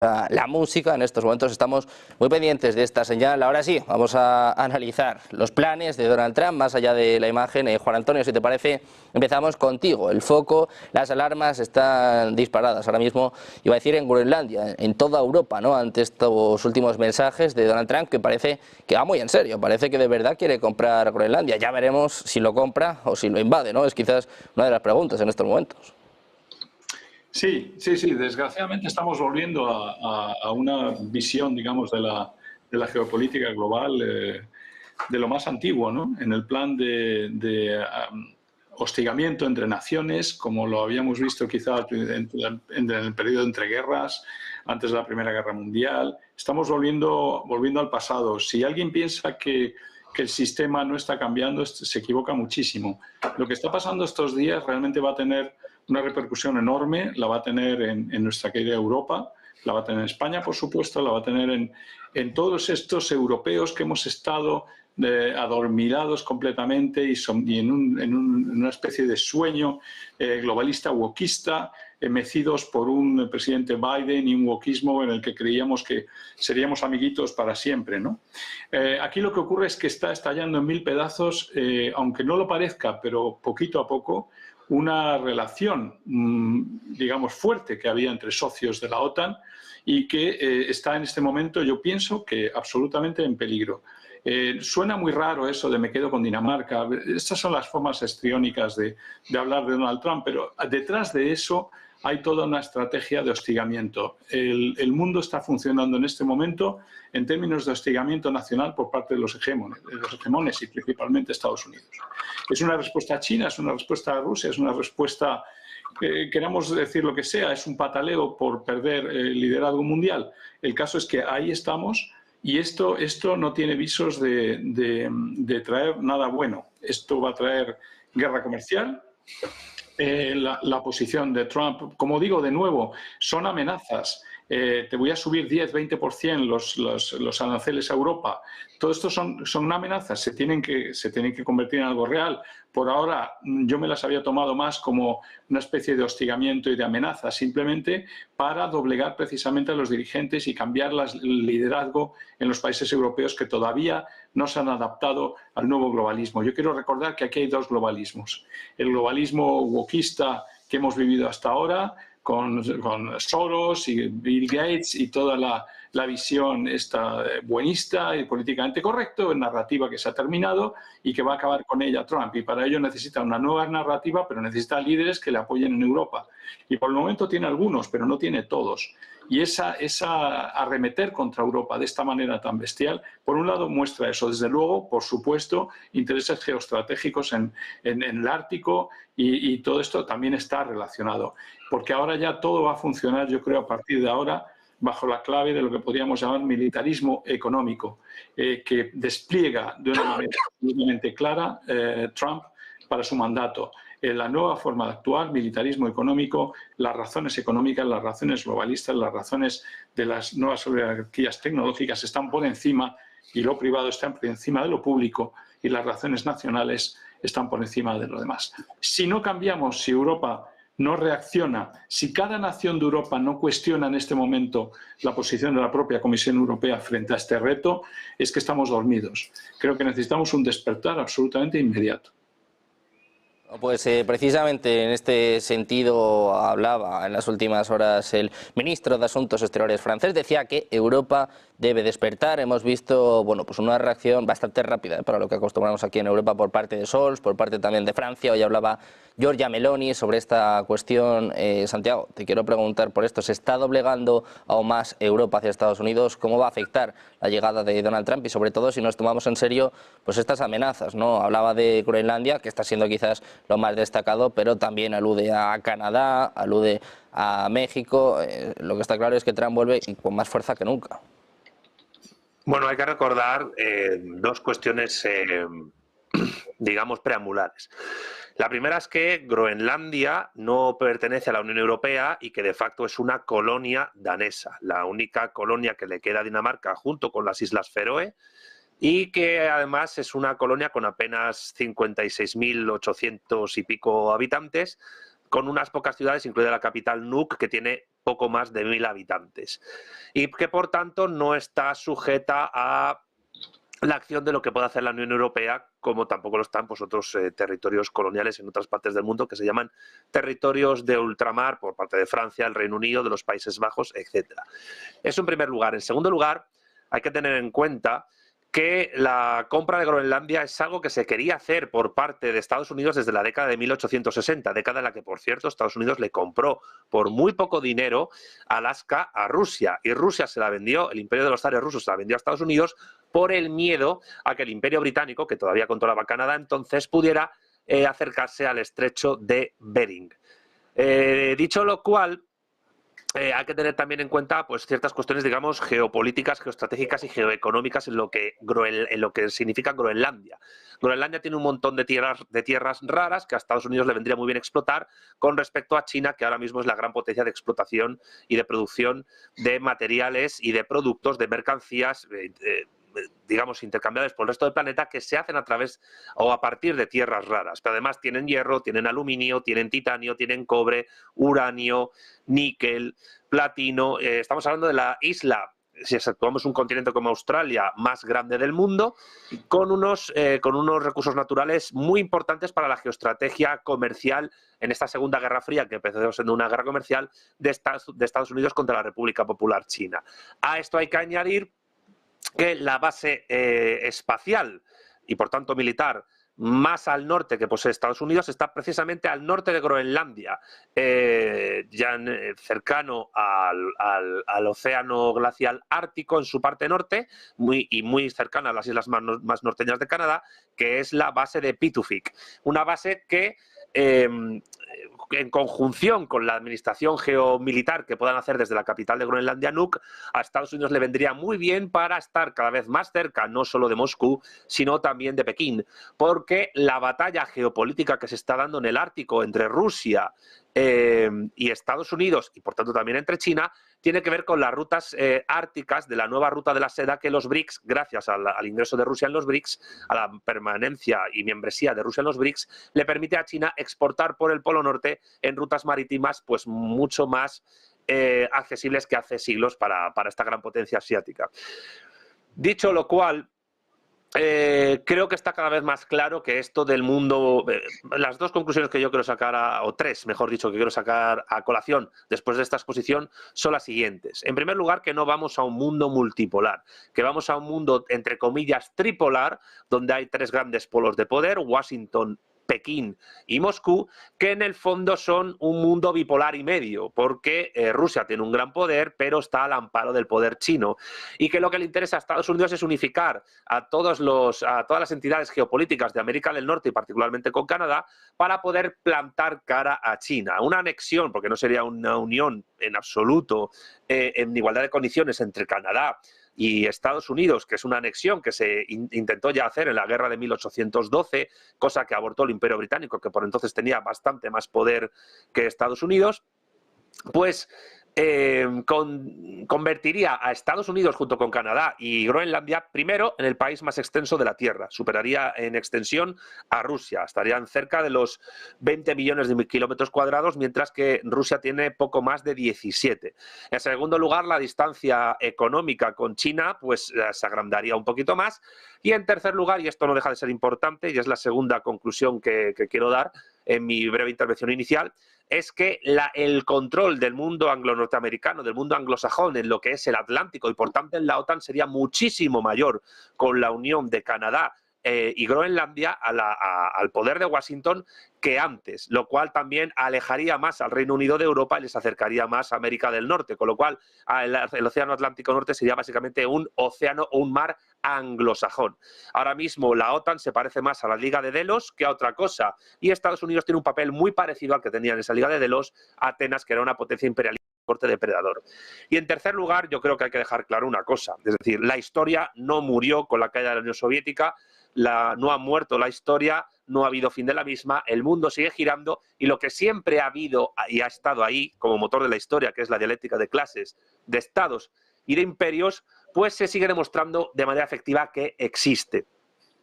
la música. En estos momentos estamos muy pendientes de esta señal. Ahora sí, vamos a analizar los planes de Donald Trump, más allá de la imagen. Juan Antonio, si te parece, empezamos contigo. El foco, las alarmas están disparadas ahora mismo, iba a decir en Groenlandia, en toda Europa, ¿no? Ante estos últimos mensajes de Donald Trump, que parece que va muy en serio, parece que de verdad quiere comprar Groenlandia. Ya veremos si lo compra o si lo invade, ¿no? Es quizás una de las preguntas en estos momentos. Sí. Desgraciadamente estamos volviendo a una visión, digamos, de la geopolítica global de lo más antiguo, ¿no? En el plan de hostigamiento entre naciones, como lo habíamos visto quizá en el periodo entre guerras, antes de la Primera Guerra Mundial. Estamos volviendo al pasado. Si alguien piensa que el sistema no está cambiando, se equivoca muchísimo. Lo que está pasando estos días realmente va a tener una repercusión enorme, la va a tener en nuestra querida Europa, la va a tener en España, por supuesto, la va a tener en todos estos europeos que hemos estado adormilados completamente y en una especie de sueño globalista, wokista, mecidos por un presidente Biden y un wokismo en el que creíamos que seríamos amiguitos para siempre, ¿no? Aquí lo que ocurre es que está estallando en mil pedazos, aunque no lo parezca, pero poquito a poco, una relación, digamos, fuerte que había entre socios de la OTAN y que está en este momento, yo pienso, que absolutamente en peligro. Suena muy raro eso de me quedo con Dinamarca. Estas son las formas histriónicas de hablar de Donald Trump, pero detrás de eso hay toda una estrategia de hostigamiento. El mundo está funcionando en este momento en términos de hostigamiento nacional por parte de los hegemones y principalmente Estados Unidos. Es una respuesta a China, es una respuesta a Rusia, es una respuesta, queramos decir lo que sea, es un pataleo por perder el liderazgo mundial. El caso es que ahí estamos y esto no tiene visos de traer nada bueno. Esto va a traer guerra comercial. La posición de Trump, como digo de nuevo, son amenazas. Te voy a subir 10-20% los aranceles a Europa. Todo esto son amenazas, se tienen que convertir en algo real. Por ahora yo me las había tomado más como una especie de hostigamiento y de amenaza, simplemente para doblegar precisamente a los dirigentes y cambiar el liderazgo en los países europeos que todavía no se han adaptado al nuevo globalismo. Yo quiero recordar que aquí hay dos globalismos. El globalismo wokista que hemos vivido hasta ahora, con Soros y Bill Gates y toda la visión esta buenista y políticamente correcto, narrativa que se ha terminado y que va a acabar con ella Trump. Y para ello necesita una nueva narrativa, pero necesita líderes que le apoyen en Europa. Y por el momento tiene algunos, pero no tiene todos. Y esa arremeter contra Europa de esta manera tan bestial, por un lado muestra eso. Desde luego, por supuesto, intereses geoestratégicos en el Ártico y todo esto también está relacionado. Porque ahora ya todo va a funcionar, yo creo, a partir de ahora, bajo la clave de lo que podríamos llamar militarismo económico, que despliega de una manera absolutamente clara Trump para su mandato. La nueva forma de actuar, militarismo económico, las razones económicas, las razones globalistas, las razones de las nuevas oligarquías tecnológicas están por encima y lo privado está por encima de lo público y las razones nacionales están por encima de lo demás. Si no cambiamos, si Europa no reacciona, si cada nación de Europa no cuestiona en este momento la posición de la propia Comisión Europea frente a este reto, es que estamos dormidos. Creo que necesitamos un despertar absolutamente inmediato. Pues precisamente en este sentido hablaba en las últimas horas el ministro de Asuntos Exteriores francés. Decía que Europa debe despertar. Hemos visto pues una reacción bastante rápida para lo que acostumbramos aquí en Europa por parte de Scholz, por parte también de Francia. Hoy hablaba Giorgia Meloni sobre esta cuestión. Santiago, te quiero preguntar por esto. ¿Se está doblegando aún más Europa hacia Estados Unidos? ¿Cómo va a afectar la llegada de Donald Trump? Y sobre todo si nos tomamos en serio pues estas amenazas, ¿no? Hablaba de Groenlandia, que está siendo quizás lo más destacado, pero también alude a Canadá, alude a México. Lo que está claro es que Trump vuelve con más fuerza que nunca. Bueno, hay que recordar dos cuestiones, digamos, preambulares. La primera es que Groenlandia no pertenece a la Unión Europea y que de facto es una colonia danesa, la única colonia que le queda a Dinamarca junto con las Islas Feroe, y que además es una colonia con apenas 56.800 y pico habitantes, con unas pocas ciudades, incluida la capital Nuuk, que tiene poco más de 1000 habitantes y que por tanto no está sujeta a la acción de lo que puede hacer la Unión Europea, como tampoco lo están pues, otros territorios coloniales en otras partes del mundo que se llaman territorios de ultramar por parte de Francia, el Reino Unido, de los Países Bajos, etc. Eso en primer lugar. En segundo lugar, hay que tener en cuenta que la compra de Groenlandia es algo que se quería hacer por parte de Estados Unidos desde la década de 1860, década en la que, por cierto, Estados Unidos le compró por muy poco dinero Alaska a Rusia, y Rusia se la vendió, el imperio de los zares rusos se la vendió a Estados Unidos por el miedo a que el imperio británico, que todavía controlaba Canadá entonces, pudiera acercarse al estrecho de Bering. Dicho lo cual, hay que tener también en cuenta pues, ciertas cuestiones, digamos, geopolíticas, geoestratégicas y geoeconómicas en lo que significa Groenlandia. Groenlandia tiene un montón de tierras raras que a Estados Unidos le vendría muy bien explotar con respecto a China, que ahora mismo es la gran potencia de explotación y de producción de materiales y de productos, de mercancías, digamos, intercambiables por el resto del planeta que se hacen a través o a partir de tierras raras. Pero además tienen hierro, tienen aluminio, tienen titanio, tienen cobre, uranio, níquel, platino. Estamos hablando de la isla, si exceptuamos un continente como Australia, más grande del mundo, con unos recursos naturales muy importantes para la geoestrategia comercial en esta Segunda Guerra Fría, que empezó siendo una guerra comercial de Estados Unidos contra la República Popular China. A esto hay que añadir que la base espacial y por tanto militar más al norte que posee Estados Unidos está precisamente al norte de Groenlandia, cercano al océano glacial ártico en su parte norte y muy cercana a las islas más norteñas de Canadá, que es la base de Pituffik, una base que en conjunción con la administración geomilitar que puedan hacer desde la capital de Groenlandia, Nuuk, a Estados Unidos le vendría muy bien para estar cada vez más cerca, no solo de Moscú, sino también de Pekín, porque la batalla geopolítica que se está dando en el Ártico entre Rusia y Estados Unidos, y por tanto también entre China, tiene que ver con las rutas árticas de la nueva ruta de la seda que los BRICS, gracias al ingreso de Rusia en los BRICS, a la permanencia y membresía de Rusia en los BRICS, le permite a China exportar por el Polo Norte en rutas marítimas pues mucho más accesibles que hace siglos para esta gran potencia asiática. Dicho lo cual, creo que está cada vez más claro que esto del mundo, las dos conclusiones que yo quiero sacar, o tres, mejor dicho, que quiero sacar a colación después de esta exposición son las siguientes. En primer lugar, que no vamos a un mundo multipolar, que vamos a un mundo, entre comillas, tripolar, donde hay tres grandes polos de poder, Washington, Pekín y Moscú, que en el fondo son un mundo bipolar y medio, porque Rusia tiene un gran poder, pero está al amparo del poder chino, y que lo que le interesa a Estados Unidos es unificar a todas las entidades geopolíticas de América del Norte, y particularmente con Canadá, para poder plantar cara a China. Una anexión, porque no sería una unión en absoluto en igualdad de condiciones entre Canadá y Estados Unidos, que es una anexión que se intentó ya hacer en la guerra de 1812, cosa que abortó el Imperio Británico, que por entonces tenía bastante más poder que Estados Unidos, pues convertiría a Estados Unidos junto con Canadá y Groenlandia primero en el país más extenso de la Tierra. Superaría en extensión a Rusia. Estarían cerca de los 20 millones de kilómetros cuadrados, mientras que Rusia tiene poco más de 17. En segundo lugar, la distancia económica con China pues se agrandaría un poquito más. Y en tercer lugar, y esto no deja de ser importante, y es la segunda conclusión que quiero dar en mi breve intervención inicial, es que el control del mundo anglo-norteamericano, del mundo anglosajón en lo que es el Atlántico y por tanto en la OTAN sería muchísimo mayor con la unión de Canadá y Groenlandia al poder de Washington que antes, lo cual también alejaría más al Reino Unido de Europa y les acercaría más a América del Norte, con lo cual el Océano Atlántico Norte sería básicamente un océano o un mar anglosajón. Ahora mismo la OTAN se parece más a la Liga de Delos que a otra cosa, y Estados Unidos tiene un papel muy parecido al que tenía en esa Liga de Delos Atenas, que era una potencia imperialista corte depredador. Y en tercer lugar, yo creo que hay que dejar claro una cosa, es decir, la historia no murió con la caída de la Unión Soviética, no ha muerto la historia, no ha habido fin de la misma, el mundo sigue girando y lo que siempre ha habido y ha estado ahí como motor de la historia, que es la dialéctica de clases, de estados y de imperios, pues se sigue demostrando de manera efectiva que existe.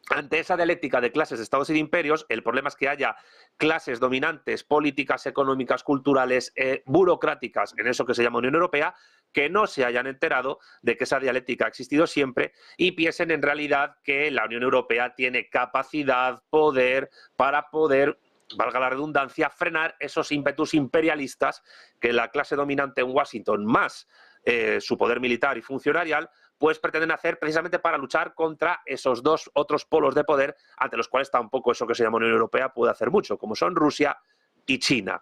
ante esa dialéctica de clases, de estados y de imperios, el problema es que haya clases dominantes, políticas, económicas, culturales, burocráticas, en eso que se llama Unión Europea, que no se hayan enterado de que esa dialéctica ha existido siempre y piensen en realidad que la Unión Europea tiene capacidad, poder, para poder, valga la redundancia, frenar esos ímpetus imperialistas que la clase dominante en Washington, más su poder militar y funcionarial, pues pretenden hacer precisamente para luchar contra esos dos otros polos de poder ante los cuales tampoco eso que se llama Unión Europea puede hacer mucho, como son Rusia y China.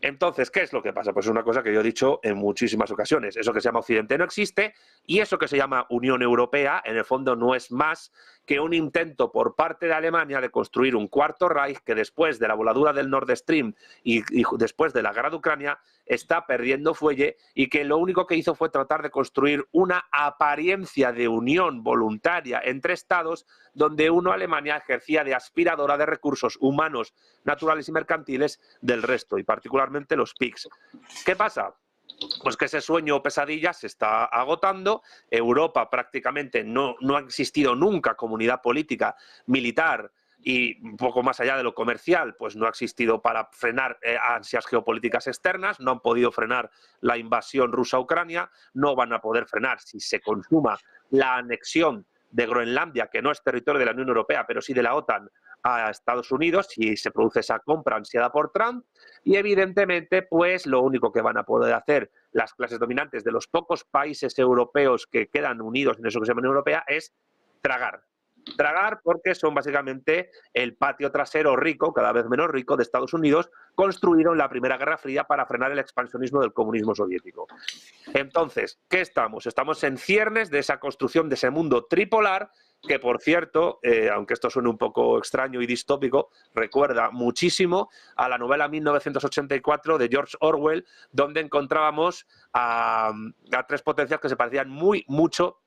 Entonces, ¿qué es lo que pasa? Pues es una cosa que yo he dicho en muchísimas ocasiones. Eso que se llama Occidente no existe y eso que se llama Unión Europea, en el fondo, no es más que un intento por parte de Alemania de construir un cuarto Reich que después de la voladura del Nord Stream y después de la guerra de Ucrania está perdiendo fuelle y que lo único que hizo fue tratar de construir una apariencia de unión voluntaria entre estados donde Alemania ejercía de aspiradora de recursos humanos, naturales y mercantiles del resto, y particularmente los PIGs. ¿Qué pasa? Pues que ese sueño o pesadilla se está agotando. Europa prácticamente no ha existido nunca comunidad política, militar y un poco más allá de lo comercial, pues no ha existido para frenar ansias geopolíticas externas, no han podido frenar la invasión rusa a Ucrania, no van a poder frenar si se consuma la anexión de Groenlandia, que no es territorio de la Unión Europea, pero sí de la OTAN, a Estados Unidos, si se produce esa compra ansiada por Trump, y evidentemente pues lo único que van a poder hacer las clases dominantes de los pocos países europeos que quedan unidos en eso que se llama Unión Europea es tragar. Tragar porque son básicamente el patio trasero rico, cada vez menos rico, de Estados Unidos, construido en la Primera Guerra Fría para frenar el expansionismo del comunismo soviético. Entonces, ¿qué estamos? Estamos en ciernes de esa construcción de ese mundo tripolar que, por cierto, aunque esto suene un poco extraño y distópico, recuerda muchísimo a la novela 1984 de George Orwell, donde encontrábamos a tres potencias que se parecían mucho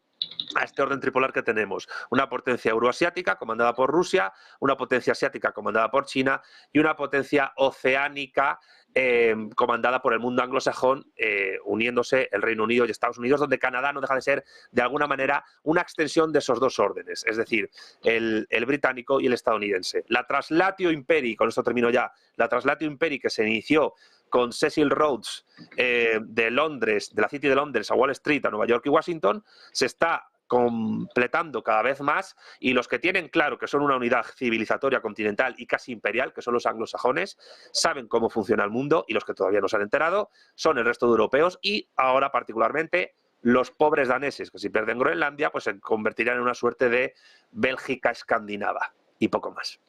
a este orden tripolar que tenemos. Una potencia euroasiática comandada por Rusia, una potencia asiática comandada por China y una potencia oceánica comandada por el mundo anglosajón, uniéndose el Reino Unido y Estados Unidos, donde Canadá no deja de ser, de alguna manera, una extensión de esos dos órdenes, es decir, el británico y el estadounidense. La Translatio Imperi, con esto termino ya, la Translatio Imperi que se inició con Cecil Rhodes de Londres, de la City de Londres a Wall Street, a Nueva York y Washington, se está completando cada vez más, y los que tienen claro que son una unidad civilizatoria continental y casi imperial, que son los anglosajones, saben cómo funciona el mundo, y los que todavía no se han enterado son el resto de europeos y ahora particularmente los pobres daneses, que si pierden Groenlandia pues se convertirán en una suerte de Bélgica escandinava y poco más.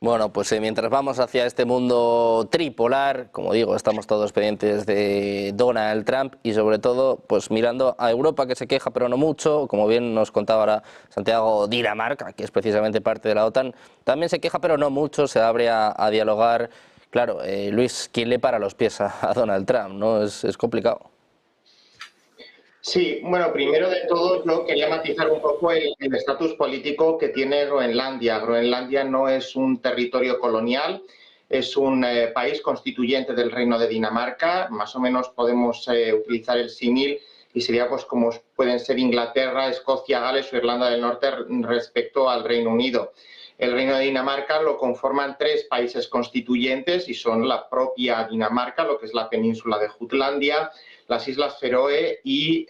Bueno, pues mientras vamos hacia este mundo tripolar, como digo, estamos todos pendientes de Donald Trump y sobre todo pues mirando a Europa, que se queja pero no mucho, como bien nos contaba ahora Santiago, Dinamarca, que es precisamente parte de la OTAN, también se queja pero no mucho, se abre a dialogar. Claro, Luis, ¿quién le para los pies a Donald Trump? ¿No? Es complicado. Sí, bueno, primero de todo yo quería matizar un poco el estatus político que tiene Groenlandia. Groenlandia no es un territorio colonial, es un país constituyente del Reino de Dinamarca. Más o menos podemos utilizar el símil y sería pues como pueden ser Inglaterra, Escocia, Gales o Irlanda del Norte respecto al Reino Unido. El Reino de Dinamarca lo conforman 3 países constituyentes y son la propia Dinamarca, lo que es la península de Jutlandia, las Islas Feroe y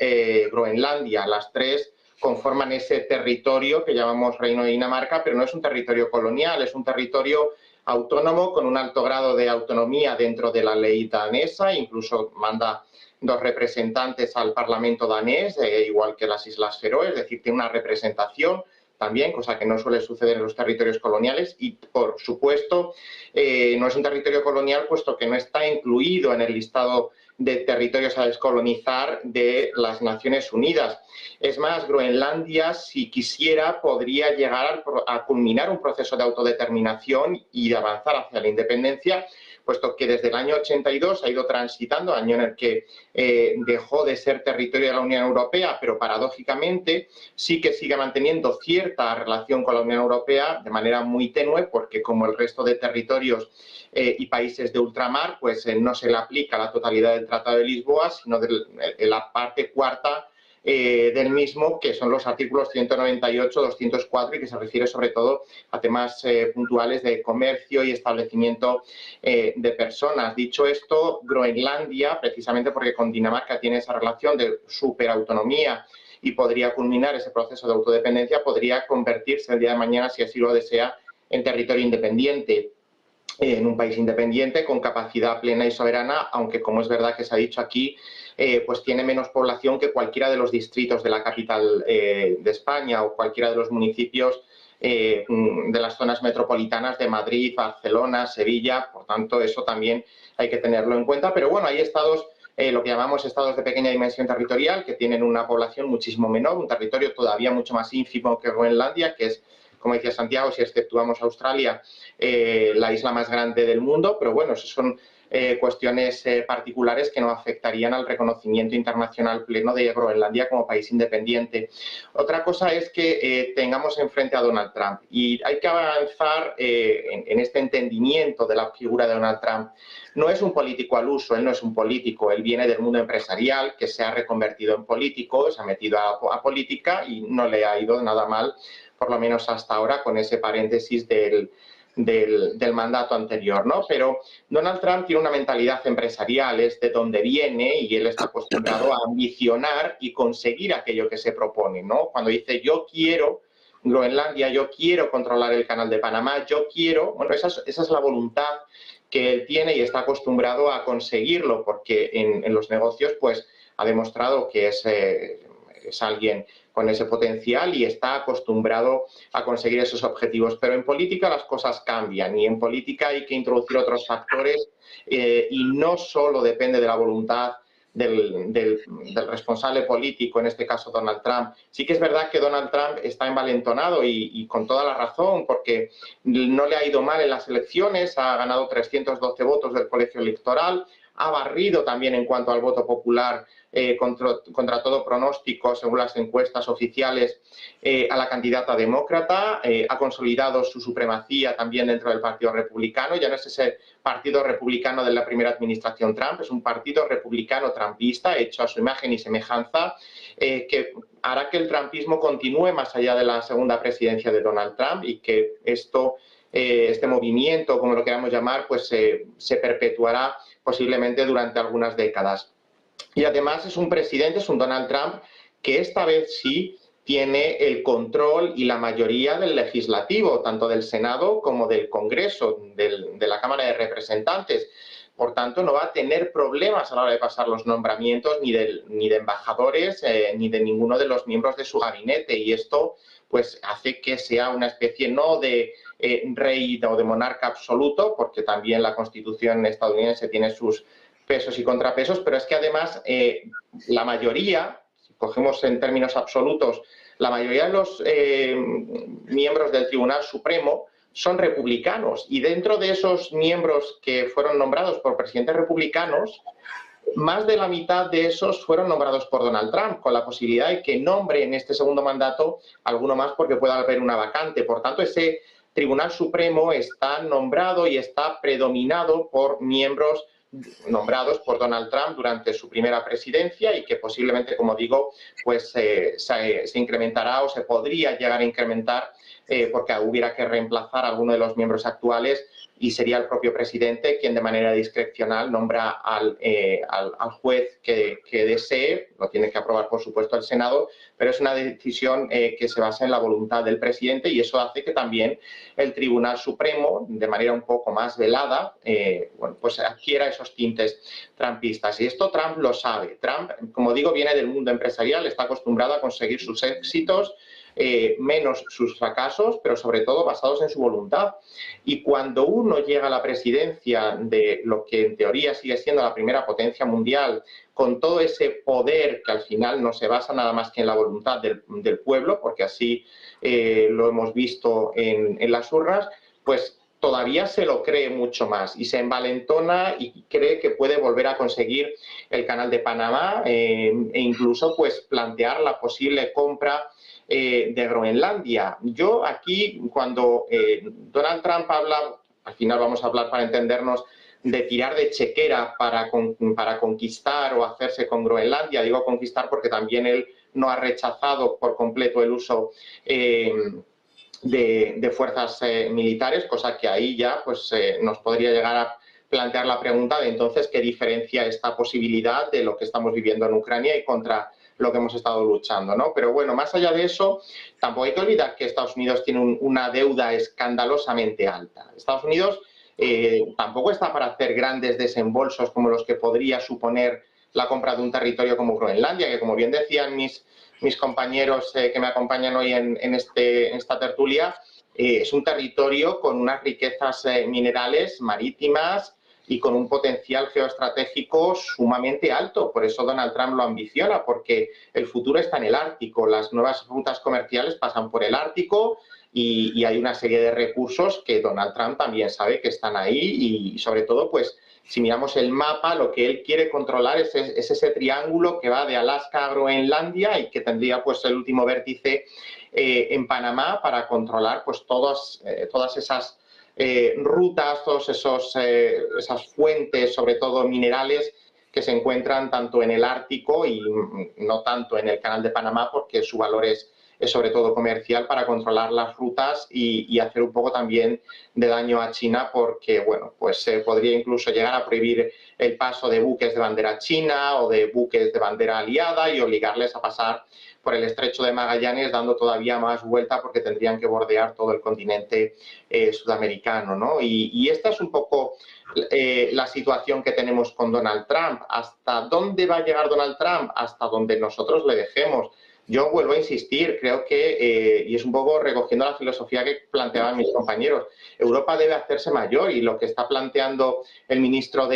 Groenlandia. Las 3 conforman ese territorio que llamamos Reino de Dinamarca, pero no es un territorio colonial, es un territorio autónomo con un alto grado de autonomía dentro de la ley danesa, incluso manda 2 representantes al Parlamento danés, igual que las Islas Feroe, es decir, tiene una representación también, cosa que no suele suceder en los territorios coloniales y, por supuesto, no es un territorio colonial puesto que no está incluido en el listado de territorios a descolonizar de las Naciones Unidas. Es más, Groenlandia, si quisiera, podría llegar a culminar un proceso de autodeterminación y de avanzar hacia la independencia, puesto que desde el año 82 ha ido transitando, año en el que dejó de ser territorio de la Unión Europea, pero paradójicamente sí que sigue manteniendo cierta relación con la Unión Europea de manera muy tenue, porque como el resto de territorios y países de ultramar, pues no se le aplica la totalidad del Tratado de Lisboa, sino de la parte cuarta del mismo, que son los artículos 198, 204 y que se refiere sobre todo a temas puntuales de comercio y establecimiento de personas. Dicho esto, Groenlandia, precisamente porque con Dinamarca tiene esa relación de superautonomía y podría culminar ese proceso de autodependencia, podría convertirse el día de mañana, si así lo desea, en territorio independiente, en un país independiente con capacidad plena y soberana, aunque como es verdad que se ha dicho aquí, pues tiene menos población que cualquiera de los distritos de la capital de España o cualquiera de los municipios de las zonas metropolitanas de Madrid, Barcelona, Sevilla. Por tanto, eso también hay que tenerlo en cuenta. Pero bueno, hay estados, lo que llamamos estados de pequeña dimensión territorial, que tienen una población muchísimo menor, un territorio todavía mucho más ínfimo que Groenlandia, que es, como decía Santiago, si exceptuamos Australia, la isla más grande del mundo, pero bueno, eso son cuestiones particulares que no afectarían al reconocimiento internacional pleno de Groenlandia como país independiente. Otra cosa es que tengamos enfrente a Donald Trump y hay que avanzar en este entendimiento de la figura de Donald Trump. No es un político al uso, él no es un político, él viene del mundo empresarial que se ha reconvertido en político, se ha metido a política y no le ha ido nada mal, por lo menos hasta ahora, con ese paréntesis del mandato anterior, ¿no? Pero Donald Trump tiene una mentalidad empresarial, es de donde viene y él está acostumbrado a ambicionar y conseguir aquello que se propone, ¿no? Cuando dice yo quiero Groenlandia, yo quiero controlar el canal de Panamá, yo quiero, bueno, esa es la voluntad que él tiene y está acostumbrado a conseguirlo porque en los negocios pues ha demostrado que es alguien con ese potencial y está acostumbrado a conseguir esos objetivos. Pero en política las cosas cambian y en política hay que introducir otros factores y no solo depende de la voluntad del responsable político, en este caso Donald Trump. Sí que es verdad que Donald Trump está envalentonado y con toda la razón, porque no le ha ido mal en las elecciones, ha ganado 312 votos del colegio electoral, ha barrido también en cuanto al voto popular contra todo pronóstico, según las encuestas oficiales, a la candidata demócrata, ha consolidado su supremacía también dentro del Partido Republicano. Ya no es ese Partido Republicano de la primera administración Trump, es un partido republicano trumpista hecho a su imagen y semejanza, que hará que el trumpismo continúe más allá de la segunda presidencia de Donald Trump y que este movimiento, como lo queramos llamar, pues se perpetuará posiblemente durante algunas décadas. Y además es un presidente, es un Donald Trump, que esta vez sí tiene el control y la mayoría del legislativo, tanto del Senado como del Congreso, de la Cámara de Representantes. Por tanto, no va a tener problemas a la hora de pasar los nombramientos ni de embajadores ni de ninguno de los miembros de su gabinete. Y esto pues hace que sea una especie no de rey o de monarca absoluto, porque también la Constitución estadounidense tiene sus pesos y contrapesos, pero es que además la mayoría, si cogemos en términos absolutos, la mayoría de los miembros del Tribunal Supremo son republicanos y dentro de esos miembros que fueron nombrados por presidentes republicanos, más de la mitad de esos fueron nombrados por Donald Trump, con la posibilidad de que nombre en este segundo mandato alguno más porque pueda haber una vacante. Por tanto, ese Tribunal Supremo está nombrado y está predominado por miembros nombrados por Donald Trump durante su primera presidencia y que posiblemente, como digo, pues se incrementará o se podría llegar a incrementar porque hubiera que reemplazar a alguno de los miembros actuales y sería el propio presidente quien de manera discrecional nombra al juez que desee, lo tiene que aprobar por supuesto el Senado, pero es una decisión que se basa en la voluntad del presidente y eso hace que también el Tribunal Supremo, de manera un poco más velada, bueno, pues adquiera esos tintes trumpistas. Y esto Trump lo sabe. Trump, como digo, viene del mundo empresarial, está acostumbrado a conseguir sus éxitos, menos sus fracasos, pero sobre todo basados en su voluntad. Y cuando uno llega a la presidencia de lo que en teoría sigue siendo la primera potencia mundial, con todo ese poder que al final no se basa nada más que en la voluntad del pueblo, porque así lo hemos visto en las urnas, pues todavía se lo cree mucho más y se envalentona y cree que puede volver a conseguir el canal de Panamá e incluso pues plantear la posible compra de Groenlandia. Yo aquí, cuando Donald Trump habla, al final vamos a hablar para entendernos de tirar de chequera para conquistar o hacerse con Groenlandia. Digo conquistar porque también él no ha rechazado por completo el uso de fuerzas militares, cosa que ahí ya pues, nos podría llegar a plantear la pregunta de entonces qué diferencia esta posibilidad de lo que estamos viviendo en Ucrania y contra lo que hemos estado luchando, ¿no? Pero bueno, más allá de eso, tampoco hay que olvidar que Estados Unidos tiene una deuda escandalosamente alta. Estados Unidos tampoco está para hacer grandes desembolsos como los que podría suponer la compra de un territorio como Groenlandia, que como bien decían mis compañeros que me acompañan hoy en esta tertulia, es un territorio con unas riquezas minerales marítimas y con un potencial geoestratégico sumamente alto. Por eso Donald Trump lo ambiciona, porque el futuro está en el Ártico. Las nuevas rutas comerciales pasan por el Ártico y hay una serie de recursos que Donald Trump también sabe que están ahí y sobre todo, pues, si miramos el mapa, lo que él quiere controlar es ese triángulo que va de Alaska a Groenlandia y que tendría pues el último vértice en Panamá para controlar pues todas esas rutas, todas esas fuentes, sobre todo minerales, que se encuentran tanto en el Ártico y no tanto en el Canal de Panamá, porque su valor es sobre todo comercial, para controlar las rutas y hacer un poco también de daño a China, porque bueno, pues se podría incluso llegar a prohibir el paso de buques de bandera china o de buques de bandera aliada y obligarles a pasar por el estrecho de Magallanes, dando todavía más vuelta porque tendrían que bordear todo el continente sudamericano, ¿no? Y esta es un poco la situación que tenemos con Donald Trump. ¿Hasta dónde va a llegar Donald Trump? Hasta donde nosotros le dejemos. Yo vuelvo a insistir, creo que, y es un poco recogiendo la filosofía que planteaban mis compañeros, Europa debe hacerse mayor y lo que está planteando el ministro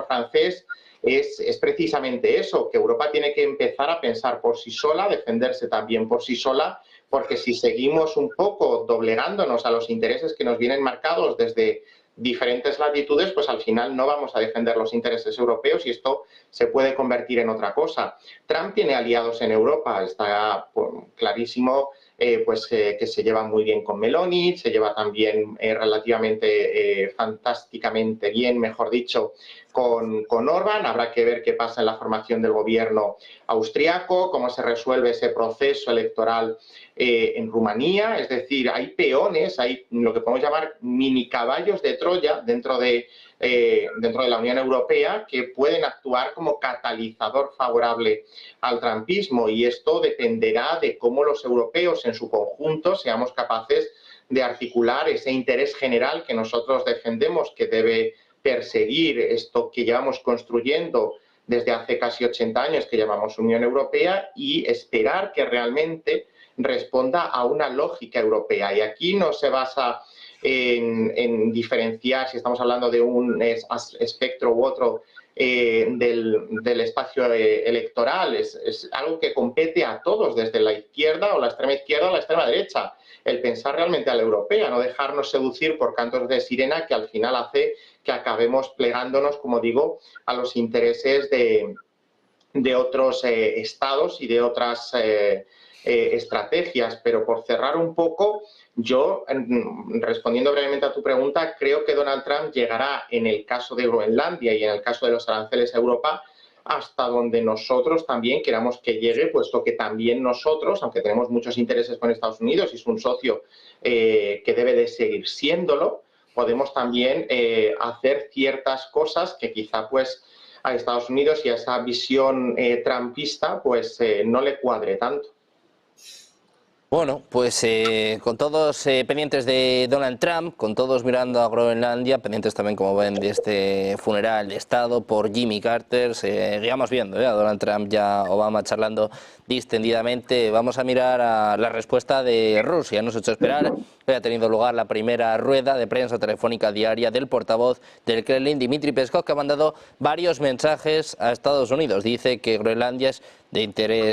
francés es precisamente eso, que Europa tiene que empezar a pensar por sí sola, defenderse también por sí sola, porque si seguimos un poco doblegándonos a los intereses que nos vienen marcados desde diferentes latitudes, pues al final no vamos a defender los intereses europeos y esto se puede convertir en otra cosa. Trump tiene aliados en Europa, está clarísimo que se lleva muy bien con Meloni, se lleva también relativamente fantásticamente bien, mejor dicho, con Orbán. Habrá que ver qué pasa en la formación del gobierno austriaco, cómo se resuelve ese proceso electoral en Rumanía. Es decir, hay peones, hay lo que podemos llamar mini caballos de Troya dentro de la Unión Europea que pueden actuar como catalizador favorable al trumpismo, y esto dependerá de cómo los europeos en su conjunto seamos capaces de articular ese interés general que nosotros defendemos, que debe perseguir esto que llevamos construyendo desde hace casi 80 años, que llamamos Unión Europea, y esperar que realmente responda a una lógica europea. Y aquí no se basa en diferenciar si estamos hablando de un espectro u otro del espacio electoral. Es algo que compete a todos, desde la izquierda o la extrema izquierda o la extrema derecha. El pensar realmente a la europea, no dejarnos seducir por cantos de sirena que al final hace que acabemos plegándonos, como digo, a los intereses de otros estados y de otras estrategias. Pero por cerrar un poco, yo, respondiendo brevemente a tu pregunta, creo que Donald Trump llegará, en el caso de Groenlandia y en el caso de los aranceles a Europa, hasta donde nosotros también queramos que llegue, puesto que también nosotros, aunque tenemos muchos intereses con Estados Unidos y es un socio que debe de seguir siéndolo, podemos también hacer ciertas cosas que quizá pues a Estados Unidos y a esa visión trumpista pues no le cuadre tanto. Bueno, pues con todos pendientes de Donald Trump, con todos mirando a Groenlandia, pendientes también, como ven, de este funeral de Estado por Jimmy Carter, seguíamos viendo a Donald Trump y a Obama charlando distendidamente. Vamos a mirar a la respuesta de Rusia. Nos ha hecho esperar. Hoy ha tenido lugar la primera rueda de prensa telefónica diaria del portavoz del Kremlin, Dmitry Peskov, que ha mandado varios mensajes a Estados Unidos. Dice que Groenlandia es de interés